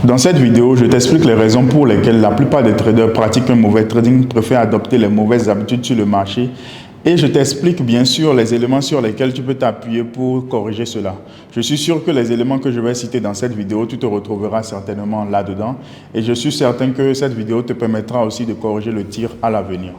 Dans cette vidéo, je t'explique les raisons pour lesquelles la plupart des traders pratiquent un mauvais trading, préfèrent adopter les mauvaises habitudes sur le marché. Et je t'explique bien sûr les éléments sur lesquels tu peux t'appuyer pour corriger cela. Je suis sûr que les éléments que je vais citer dans cette vidéo, tu te retrouveras certainement là-dedans. Et je suis certain que cette vidéo te permettra aussi de corriger le tir à l'avenir.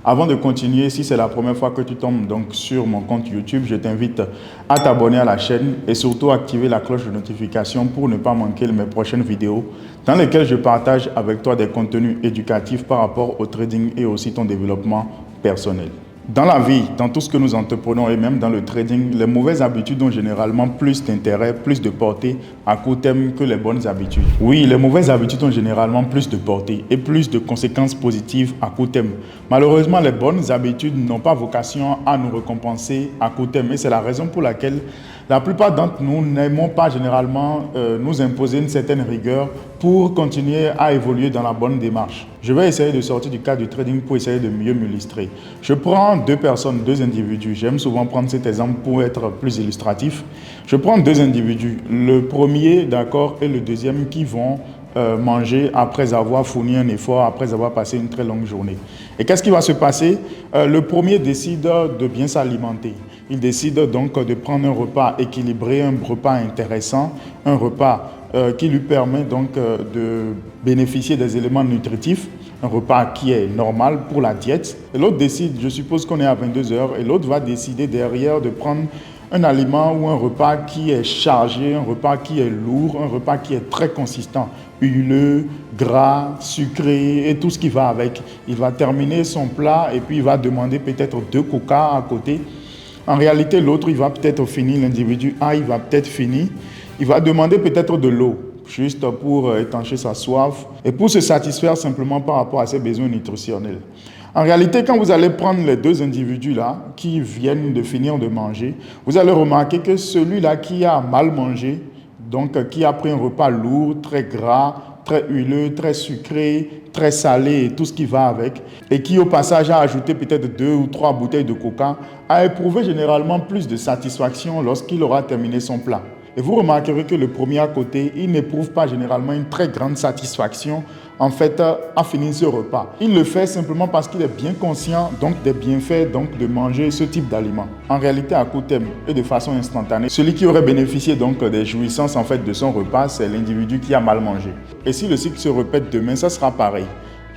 Avant de continuer, si c'est la première fois que tu tombes donc sur mon compte YouTube, je t'invite à t'abonner à la chaîne et surtout activer la cloche de notification pour ne pas manquer mes prochaines vidéos dans lesquelles je partage avec toi des contenus éducatifs par rapport au trading et aussi ton développement personnel. Dans la vie, dans tout ce que nous entreprenons et même dans le trading, les mauvaises habitudes ont généralement plus d'intérêt, plus de portée à court terme que les bonnes habitudes. Oui, les mauvaises habitudes ont généralement plus de portée et plus de conséquences positives à court terme. Malheureusement, les bonnes habitudes n'ont pas vocation à nous récompenser à court terme et c'est la raison pour laquelle la plupart d'entre nous n'aimons pas généralement nous imposer une certaine rigueur pour continuer à évoluer dans la bonne démarche. Je vais essayer de sortir du cadre du trading pour essayer de mieux m'illustrer. Je prends deux personnes, deux individus. J'aime souvent prendre cet exemple pour être plus illustratif. Je prends deux individus, le premier, d'accord, et le deuxième qui vont manger après avoir fourni un effort, après avoir passé une très longue journée. Et qu'est-ce qui va se passer? Le premier décide de bien s'alimenter. Il décide donc de prendre un repas équilibré, un repas intéressant, un repas qui lui permet donc de bénéficier des éléments nutritifs, un repas qui est normal pour la diète. Et l'autre décide, je suppose qu'on est à 22 heures, et l'autre va décider derrière de prendre un aliment ou un repas qui est chargé, un repas qui est lourd, un repas qui est très consistant, huileux, gras, sucré et tout ce qui va avec. Il va terminer son plat et puis il va demander peut-être 2 coca à côté. En réalité, l'autre, il va peut-être finir, l'individu A, il va peut-être finir. Il va demander peut-être de l'eau, juste pour étancher sa soif et pour se satisfaire simplement par rapport à ses besoins nutritionnels. En réalité, quand vous allez prendre les deux individus-là qui viennent de finir de manger, vous allez remarquer que celui-là qui a mal mangé, donc qui a pris un repas lourd, très gras, très huileux, très sucré, très salé et tout ce qui va avec, et qui au passage a ajouté peut-être 2 ou 3 bouteilles de coca, a éprouvé généralement plus de satisfaction lorsqu'il aura terminé son plat. Et vous remarquerez que le premier à côté, il n'éprouve pas généralement une très grande satisfaction en fait à finir ce repas. Il le fait simplement parce qu'il est bien conscient donc des bienfaits donc de manger ce type d'aliments. En réalité, à court terme et de façon instantanée, celui qui aurait bénéficié donc des jouissances en fait de son repas, c'est l'individu qui a mal mangé. Et si le cycle se répète demain, ça sera pareil.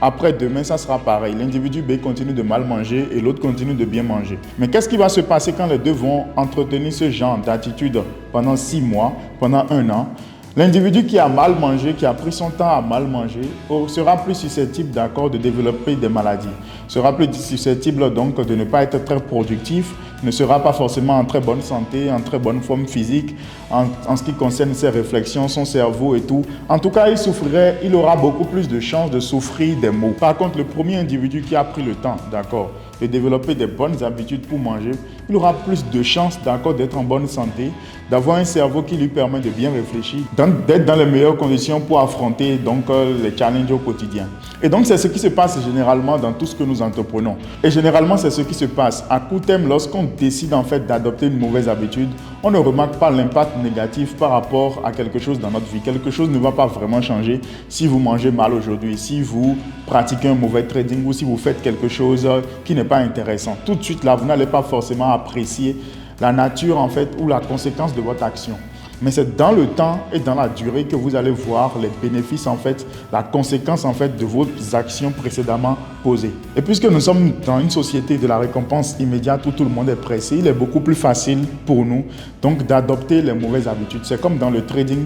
Après-demain, ça sera pareil. L'individu B continue de mal manger et l'autre continue de bien manger. Mais qu'est-ce qui va se passer quand les deux vont entretenir ce genre d'attitude pendant 6 mois, pendant 1 an? L'individu qui a mal mangé, qui a pris son temps à mal manger, sera plus susceptible d'accord de développer des maladies, sera plus susceptible donc de ne pas être très productif, ne sera pas forcément en très bonne santé, en très bonne forme physique, en ce qui concerne ses réflexions, son cerveau et tout. En tout cas, il aura beaucoup plus de chances de souffrir des maux. Par contre, le premier individu qui a pris le temps, d'accord, de développer des bonnes habitudes pour manger, il aura plus de chances, d'accord, d'être en bonne santé, d'avoir un cerveau qui lui permet de bien réfléchir, d'être dans les meilleures conditions pour affronter donc les challenges au quotidien. Et donc, c'est ce qui se passe généralement dans tout ce que nous entreprenons. Et généralement, c'est ce qui se passe à court terme lorsqu'on décide en fait d'adopter une mauvaise habitude. On ne remarque pas l'impact négatif par rapport à quelque chose dans notre vie. Quelque chose ne va pas vraiment changer si vous mangez mal aujourd'hui, si vous pratiquez un mauvais trading ou si vous faites quelque chose qui n'est pas intéressant. Tout de suite là, vous n'allez pas forcément apprécier la nature en fait ou la conséquence de votre action. Mais c'est dans le temps et dans la durée que vous allez voir les bénéfices en fait, la conséquence en fait de vos actions précédemment posées. Et puisque nous sommes dans une société de la récompense immédiate où tout le monde est pressé, il est beaucoup plus facile pour nous donc d'adopter les mauvaises habitudes. C'est comme dans le trading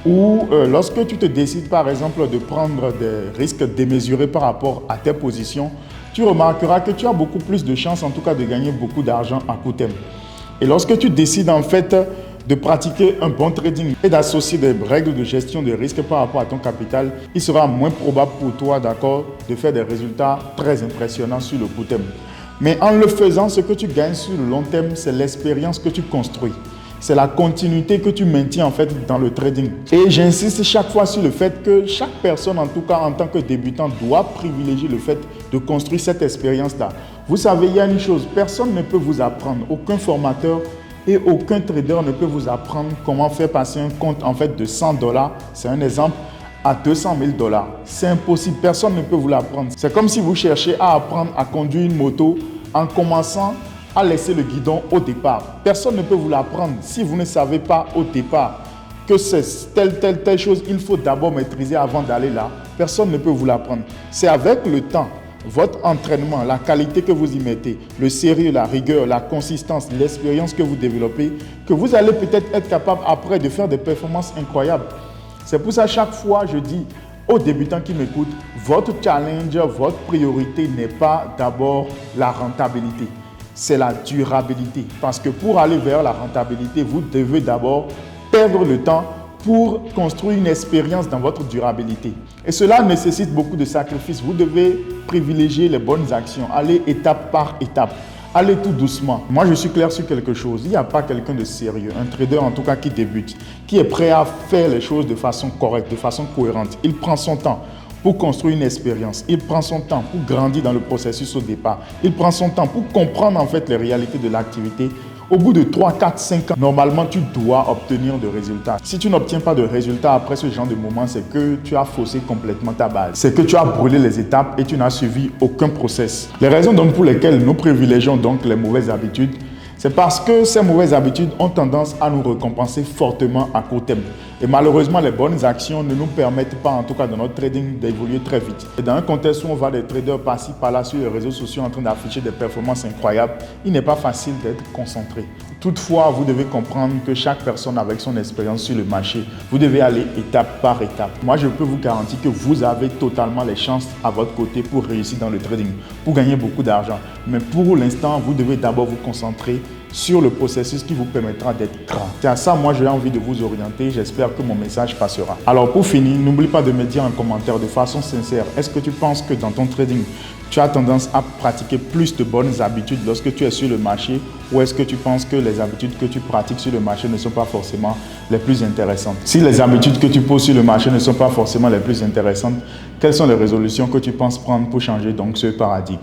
où lorsque tu te décides par exemple de prendre des risques démesurés par rapport à tes positions, tu remarqueras que tu as beaucoup plus de chances en tout cas de gagner beaucoup d'argent à court terme. Et lorsque tu décides en fait de pratiquer un bon trading et d'associer des règles de gestion de risque par rapport à ton capital, il sera moins probable pour toi, d'accord, de faire des résultats très impressionnants sur le court terme. Mais en le faisant, ce que tu gagnes sur le long terme, c'est l'expérience que tu construis. C'est la continuité que tu maintiens en fait dans le trading. Et j'insiste chaque fois sur le fait que chaque personne, en tout cas en tant que débutant, doit privilégier le fait de construire cette expérience-là. Vous savez, il y a une chose, personne ne peut vous apprendre, aucun formateur et aucun trader ne peut vous apprendre comment faire passer un compte en fait de $100, c'est un exemple, à 200 000 dollars. C'est impossible, personne ne peut vous l'apprendre. C'est comme si vous cherchez à apprendre à conduire une moto en commençant à laisser le guidon au départ. Personne ne peut vous l'apprendre si vous ne savez pas au départ que c'est telle chose, il faut d'abord maîtriser avant d'aller là. Personne ne peut vous l'apprendre. C'est avec le temps, votre entraînement, la qualité que vous y mettez, le sérieux, la rigueur, la consistance, l'expérience que vous développez, que vous allez peut-être être capable après de faire des performances incroyables. C'est pour ça chaque fois je dis aux débutants qui m'écoutent, votre challenge, votre priorité n'est pas d'abord la rentabilité, c'est la durabilité. Parce que pour aller vers la rentabilité, vous devez d'abord perdre le temps pour construire une expérience dans votre durabilité. Et cela nécessite beaucoup de sacrifices. Vous devez privilégier les bonnes actions, aller étape par étape. Allez tout doucement. Moi, je suis clair sur quelque chose. Il n'y a pas quelqu'un de sérieux, un trader en tout cas qui débute, qui est prêt à faire les choses de façon correcte, de façon cohérente. Il prend son temps pour construire une expérience. Il prend son temps pour grandir dans le processus au départ. Il prend son temps pour comprendre en fait les réalités de l'activité. Au bout de 3, 4, 5 ans, normalement, tu dois obtenir des résultats. Si tu n'obtiens pas de résultats après ce genre de moment, c'est que tu as faussé complètement ta base. C'est que tu as brûlé les étapes et tu n'as suivi aucun process. Les raisons donc pour lesquelles nous privilégions donc les mauvaises habitudes, c'est parce que ces mauvaises habitudes ont tendance à nous récompenser fortement à court terme. Et malheureusement, les bonnes actions ne nous permettent pas, en tout cas dans notre trading, d'évoluer très vite. Et dans un contexte où on voit des traders par-ci, par-là sur les réseaux sociaux en train d'afficher des performances incroyables, il n'est pas facile d'être concentré. Toutefois, vous devez comprendre que chaque personne avec son expérience sur le marché, vous devez aller étape par étape. Moi, je peux vous garantir que vous avez totalement les chances à votre côté pour réussir dans le trading, pour gagner beaucoup d'argent. Mais pour l'instant, vous devez d'abord vous concentrer sur le processus qui vous permettra d'être grand. C'est à ça, moi, j'ai envie de vous orienter. J'espère que mon message passera. Alors, pour finir, n'oublie pas de me dire en commentaire de façon sincère, est-ce que tu penses que dans ton trading, tu as tendance à pratiquer plus de bonnes habitudes lorsque tu es sur le marché, ou est-ce que tu penses que les habitudes que tu pratiques sur le marché ne sont pas forcément les plus intéressantes? Si les habitudes que tu poses sur le marché ne sont pas forcément les plus intéressantes, quelles sont les résolutions que tu penses prendre pour changer donc ce paradigme?